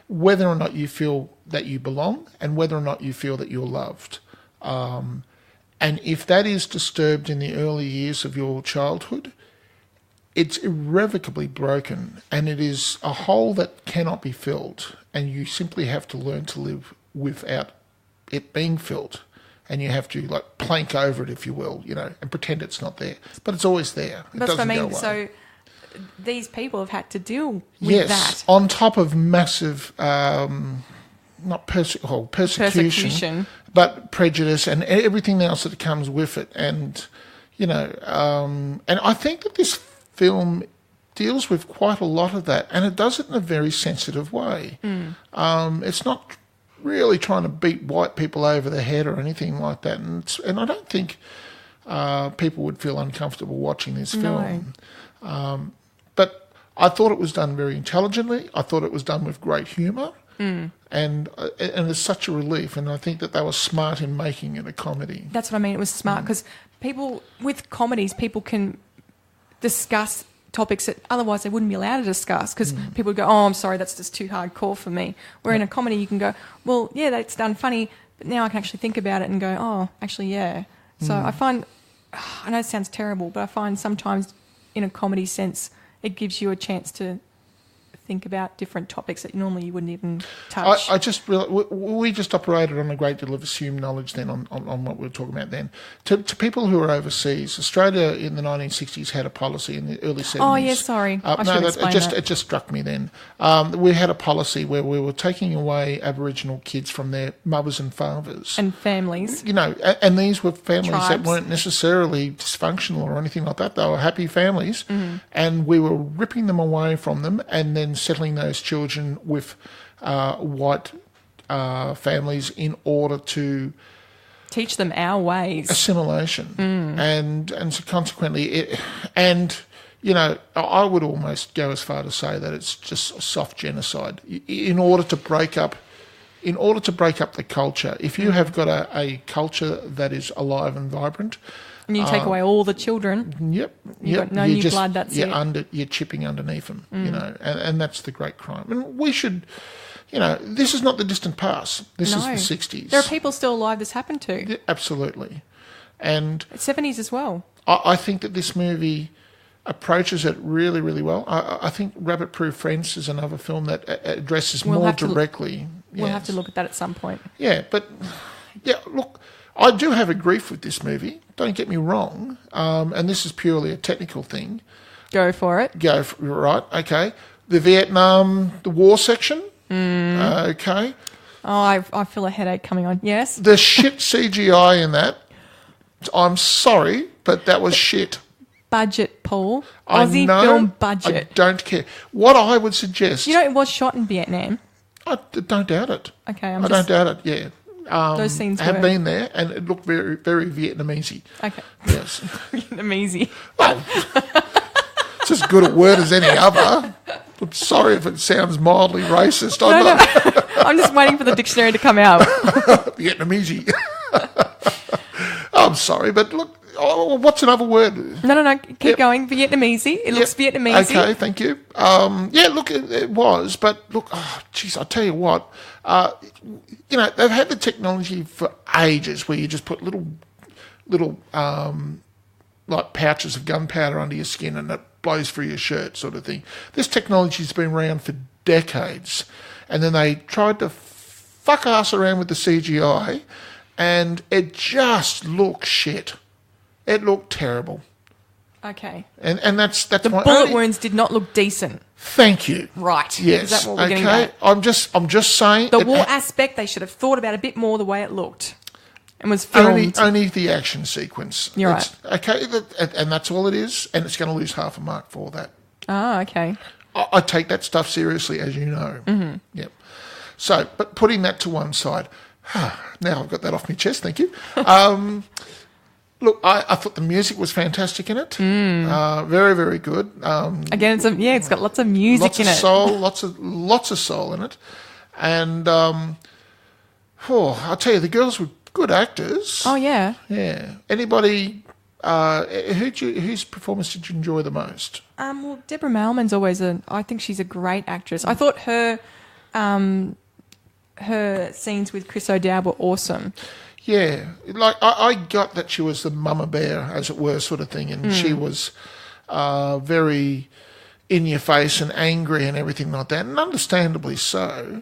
whether or not you feel that you belong and whether or not you feel that you're loved. And if that is disturbed in the early years of your childhood, it's irrevocably broken, and it is a hole that cannot be filled, and you simply have to learn to live without it being filled, and you have to like plank over it, if you will, and pretend it's not there, but it's always there. That's what I mean. So these people have had to deal with that on top of massive, not persecution, but prejudice and everything else that comes with it, and and I think that this film deals with quite a lot of that, and it does it in a very sensitive way. It's not really trying to beat white people over the head or anything like that, and I don't think people would feel uncomfortable watching this film. But I thought it was done very intelligently. I thought it was done with great humour, and it's such a relief, and I think that they were smart in making it a comedy. That's what I mean. It was smart because with comedies, people can discuss topics that otherwise they wouldn't be allowed to discuss because people would go, oh, I'm sorry, that's just too hardcore for me. Where in a comedy you can go, well, yeah, that's done funny, but now I can actually think about it and go, oh, actually, yeah. So I find, I know it sounds terrible, but I find sometimes in a comedy sense it gives you a chance to think about different topics that normally you wouldn't even touch. I just we just operated on a great deal of assumed knowledge then on what we were talking about then. To people who are overseas, Australia in the 1960s had a policy in the early 70s. Oh, yeah, sorry. I should explain that. It just struck me then. We had a policy where we were taking away Aboriginal kids from their mothers and fathers. And families. And these were families Tribes. that weren't necessarily dysfunctional or anything like that. They were happy families. And we were ripping them away from them and then settling those children with white families in order to teach them our ways. Assimilation. And so consequently, I would almost go as far to say that it's just a soft genocide in order to break up the culture. If you have got a culture that is alive and vibrant, and you take away all the children. Yep. You've got no new blood, that's it. You're chipping underneath them, and that's the great crime. And we should, this is not the distant past. This is the 60s. There are people still alive this happened to. Yeah, absolutely. And 70s as well. I think that this movie approaches it really, really well. I think Rabbit Proof Fence is another film that addresses more directly. We'll have to look at that at some point. Yeah, but, look, I do have a grief with this movie. Don't get me wrong. And this is purely a technical thing. Go for it. Right, okay. The war section. Okay. Oh, I feel a headache coming on. Yes. The shit CGI in that, I'm sorry, but that was shit. Budget, Paul. Aussie film budget. I don't care. What I would suggest... it was shot in Vietnam. I don't doubt it. Okay, I don't doubt it, yeah. Those scenes have been there, and it looked very, very Vietnamese-y. Okay. Yes. Vietnamese-y. Well, it's as good a word as any other. I'm sorry if it sounds mildly racist. No. I'm just waiting for the dictionary to come out. Vietnamese-y. I'm sorry, but look, what's another word? No. Keep going. Vietnamese-y. It looks Vietnamese-y. Okay, thank you. Look, it was, but look, I tell you what, they've had the technology for ages where you just put little like pouches of gunpowder under your skin and it blows through your shirt sort of thing. This technology's been around for decades, and then they tried to fuck ass around with the CGI, and it just looked shit. It looked terrible. Okay. And that's the bullet wounds did not look decent. Thank you. Right. Yes. Is that what we're getting at? I'm just saying the war aspect they should have thought about a bit more the way it looked. and was filmed. Only the action sequence. You're right. Okay, and that's all it is, and it's going to lose half a mark for that. Ah, okay. I take that stuff seriously, as you know. Mm-hmm. Yep. So, but putting that to one side, now I've got that off my chest, thank you. Look, I thought the music was fantastic in it. Very, very good. Again, it's got lots of music in it. Soul, lots of soul in it. And I'll tell you, the girls were good actors. Oh, yeah. Yeah. Anybody, whose performance did you enjoy the most? Well, Deborah Mailman's always I think she's a great actress. I thought her scenes with Chris O'Dowd were awesome. Yeah, like I got that she was the mama bear, as it were, sort of thing, and she was very in your face and angry and everything like that, and understandably so.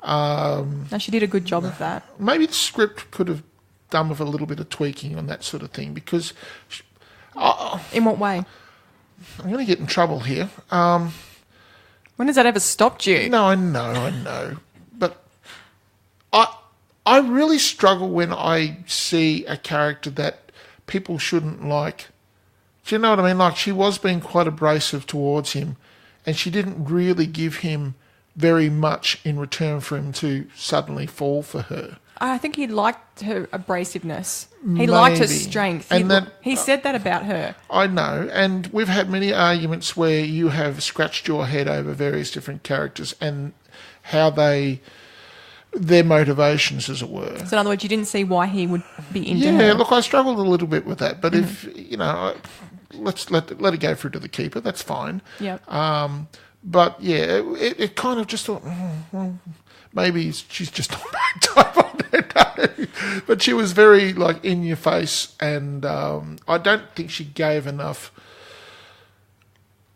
No, she did a good job of that. Maybe the script could have done with a little bit of tweaking on that sort of thing, because... in what way? I'm going to get in trouble here. When has that ever stopped you? No, I know. But I really struggle when I see a character that people shouldn't like. Do you know what I mean? Like, she was being quite abrasive towards him, and she didn't really give him very much in return for him to suddenly fall for her. I think he liked her abrasiveness. He liked her strength. He said that about her. I know, and we've had many arguments where you have scratched your head over various different characters and how their motivations, as it were. So in other words, you didn't see why he would be into her. Yeah, look, I struggled a little bit with that, but if, let's let it go through to the keeper, that's fine. Yep. But yeah, it kind of just thought, well, maybe she's just not that type, I don't know. But she was very, like, in your face, and I don't think she gave enough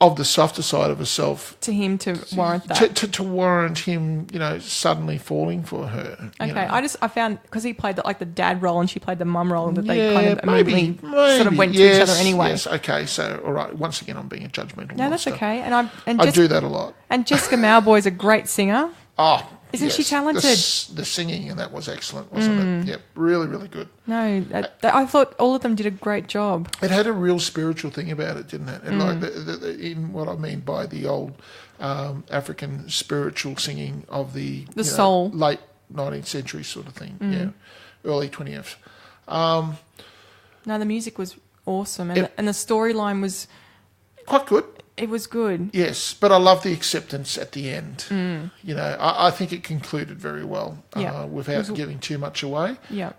of the softer side of herself to him to warrant that. To warrant him, suddenly falling for her. Okay, I found, because he played the dad role and she played the mum role, that they kind of maybe immediately sort of went to each other anyway. Yes, okay, so all right. Once again, I'm being a judgmental No, monster. that's okay. I do that a lot. And Jessica Mauboy's a great singer. Oh, Isn't she talented? The singing in that was excellent, wasn't it? Yep, really, really good. No, I thought all of them did a great job. It had a real spiritual thing about it, didn't it? And like in what I mean by the old African spiritual singing of the soul, late 19th century sort of thing, early 20th. No, the music was awesome, and the storyline was quite good. It was good. Yes, but I love the acceptance at the end. I think it concluded very well without giving too much away. Yeah.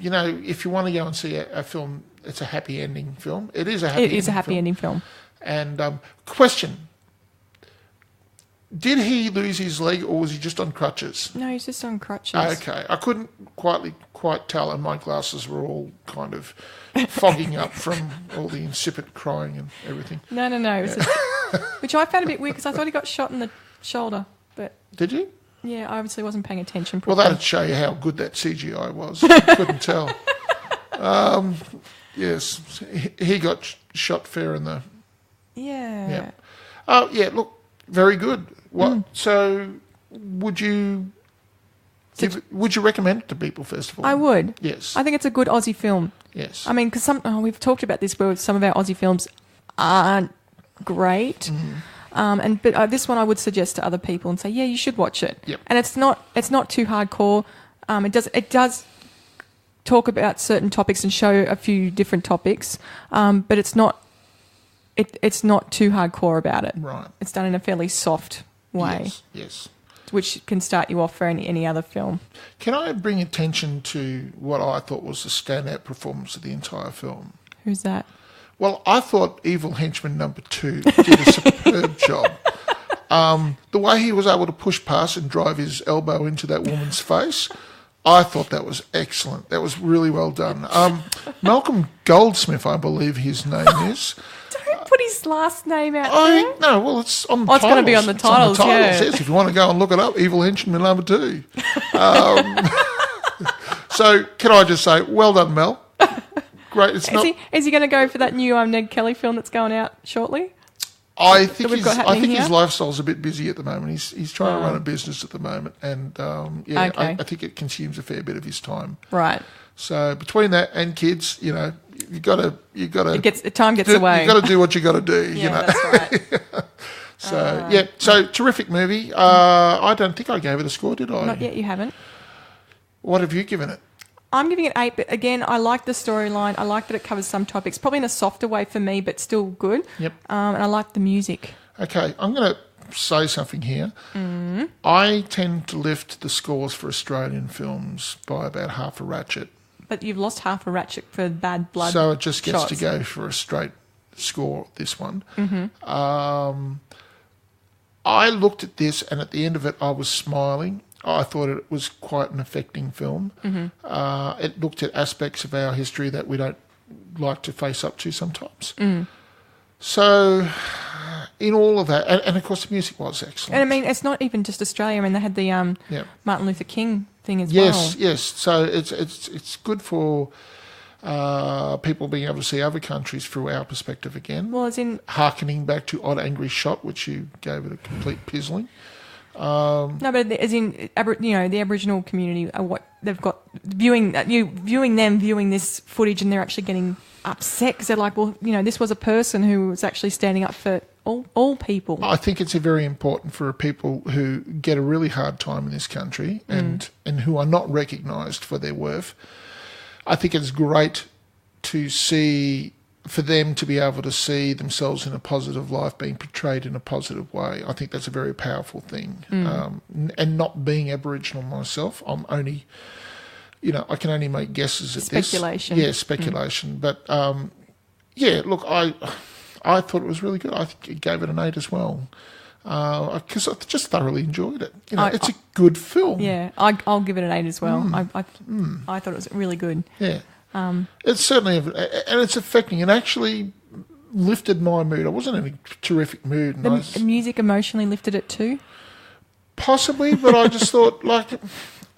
If you want to go and see a film, it's a happy ending film. It is a happy ending film. And question, did he lose his leg or was he just on crutches? No, he's just on crutches. Okay. I couldn't quite tell, and my glasses were all kind of fogging up from all the insipid crying and everything. No. Yeah. Which I found a bit weird because I thought he got shot in the shoulder. But did you? Yeah, I obviously wasn't paying attention properly. Well, that'd show you how good that CGI was. I couldn't tell. Yes, he got shot fair in the... Yeah. Oh, yeah, look, very good. What? So would you recommend it to people, first of all? I would. Yes. I think it's a good Aussie film. Yes. I mean, because we've talked about this where some of our Aussie films aren't great. But this one I would suggest to other people and say, yeah, you should watch it. Yep. And it's not too hardcore. It does talk about certain topics and show a few different topics, but it's not too hardcore about it. Right. It's done in a fairly soft way. Yes. Which can start you off for any other film. Can I bring attention to what I thought was the standout performance of the entire film? Who's that? Well, I thought Evil Henchman number 2 did a superb job. The way he was able to push past and drive his elbow into that woman's face, I thought that was excellent. That was really well done. Malcolm Goldsmith, I believe his name is. Don't put his last name out there. No, well, it's on the titles. It's going to be on the titles, Yes, if you want to go and look it up, Evil Henchman number 2. So, can I just say, well done, Mel. Great. Is he going to go for that new Ned Kelly film that's going out shortly? I that think we've got I happening think here? his lifestyle's a bit busy at the moment. He's trying to run a business at the moment, and Okay. I think it consumes a fair bit of his time. Right. So between that and kids, you know, you got to Time gets away. You got to do what you got to do. Yeah, you know. that's right. So terrific movie. I don't think I gave it a score, did I? Not yet. You haven't. What have you given it? I'm giving it 8, but again, I like the storyline. I like that it covers some topics, probably in a softer way for me, but still good. Yep. And I like the music. Okay, I'm going to say something here. I tend to lift the scores for Australian films by about half a ratchet. But you've lost half a ratchet for bad blood. So it just gets shots. to go for a straight score, this one. I looked at this, and at the end of it, I was smiling. I thought it was quite an affecting film. It looked at aspects of our history that we don't like to face up to sometimes. So, in all of that, and of course the music was excellent. And I mean, it's not even just Australia. I mean, they had the Martin Luther King thing as Yes, well. yes. So it's good for people being able to see other countries through our perspective again. Well, as in, Harkening back to Odd Angry Shot, which you gave it a complete pizzling. no, but as in, the Aboriginal community are what they've got viewing this footage, and they're actually getting upset because they're like, well, this was a person who was actually standing up for all people. I think it's very important for people who get a really hard time in this country and who are not recognised for their worth. I think it's great to see, for them to be able to see themselves in a positive life, being portrayed in a positive way. I think that's a very powerful thing. And not being Aboriginal myself, I'm only, I can only make guesses at Speculation. this. Yeah, speculation. But, look, I thought it was really good. I think I gave it an 8 as well. Because I just thoroughly enjoyed it. It's a good film. Yeah, I'll give it an 8 as well. I thought it was really good. Yeah. It's certainly, and it's affecting. It actually lifted my mood. I wasn't in a terrific mood. And The music emotionally lifted it too? Possibly, but I just thought,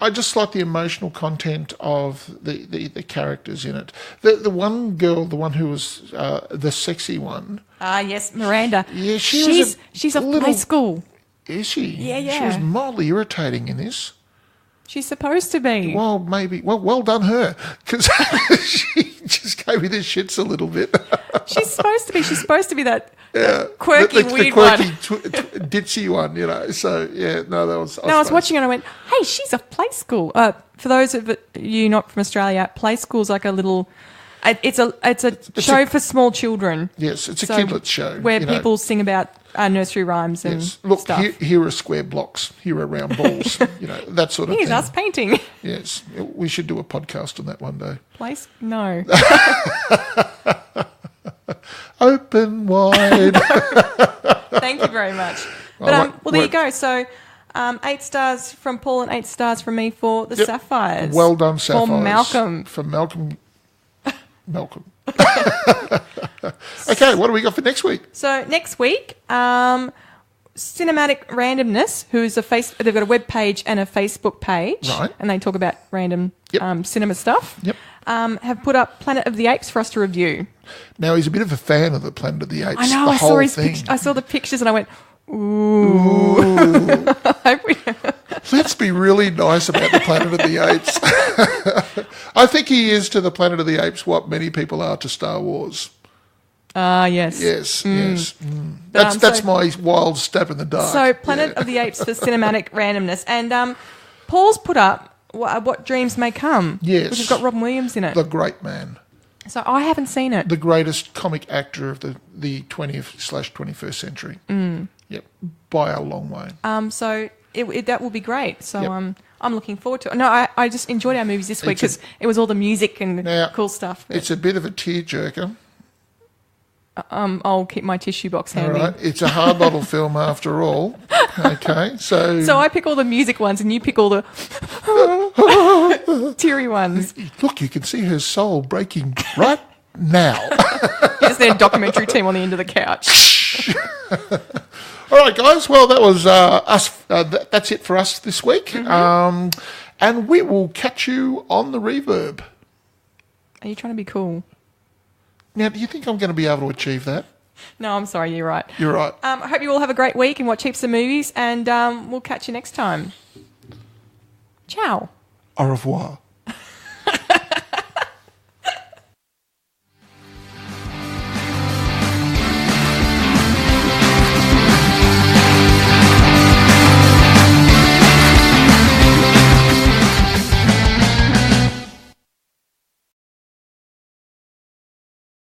I just like the emotional content of the characters in it. The one girl, the one who was the sexy one. Ah, yes, Miranda. Yeah, she's off play school. Is she? Yeah. She was mildly irritating in this. She's supposed to be. Well, maybe. Well done her, because she just gave me the shits a little bit. She's supposed to be. She's supposed to be that quirky, weird quirky, one. ditzy one, So that was. I was watching it and I went, "Hey, she's off play school." For those of you not from Australia, play school's like a little. It's a show for small children. Yes, it's a kidlet show where people sing about nursery rhymes and stuff. Here are square blocks. Here are round balls. That sort of Here's thing. us painting. Yes, we should do a podcast on that one day. No. Open wide. Thank you very much. But there you go. So 8 stars from Paul and 8 stars from me for the Sapphires. Well done, Sapphires. For Malcolm. For Malcolm. Okay, what do we got for next week? So next week, Cinematic Randomness, they've got a web page and a Facebook page, right? And they talk about random cinema stuff. Yep. Have put up Planet of the Apes for us to review. Now he's a bit of a fan of the Planet of the Apes. I know. I saw the pictures and I went, ooh. Let's be really nice about the Planet of the Apes. I think he is to the Planet of the Apes what many people are to Star Wars. Yes. Yes. That's my wild stab in the dark. So Planet of the Apes for Cinematic Randomness. And Paul's put up What Dreams May Come. Yes. Which has got Robin Williams in it. The great man. So I haven't seen it. The greatest comic actor of the 20th/21st century. Yep. By a long way. So that will be great. So I'm looking forward to it. No, I just enjoyed our movies this week because it was all the music and cool stuff. It's a bit of a tearjerker. I'll keep my tissue box handy. All right. It's a hard bottle film after all. Okay. So I pick all the music ones and you pick all the teary ones. Look, you can see her soul breaking right now. There's their documentary team on the end of the couch. All right, guys. Well, that was us. That's it for us this week. And we will catch you on the Reverb. Are you trying to be cool? Now, do you think I'm going to be able to achieve that? No, I'm sorry. You're right. You're right. I hope you all have a great week and watch heaps of movies, and we'll catch you next time. Ciao. Au revoir.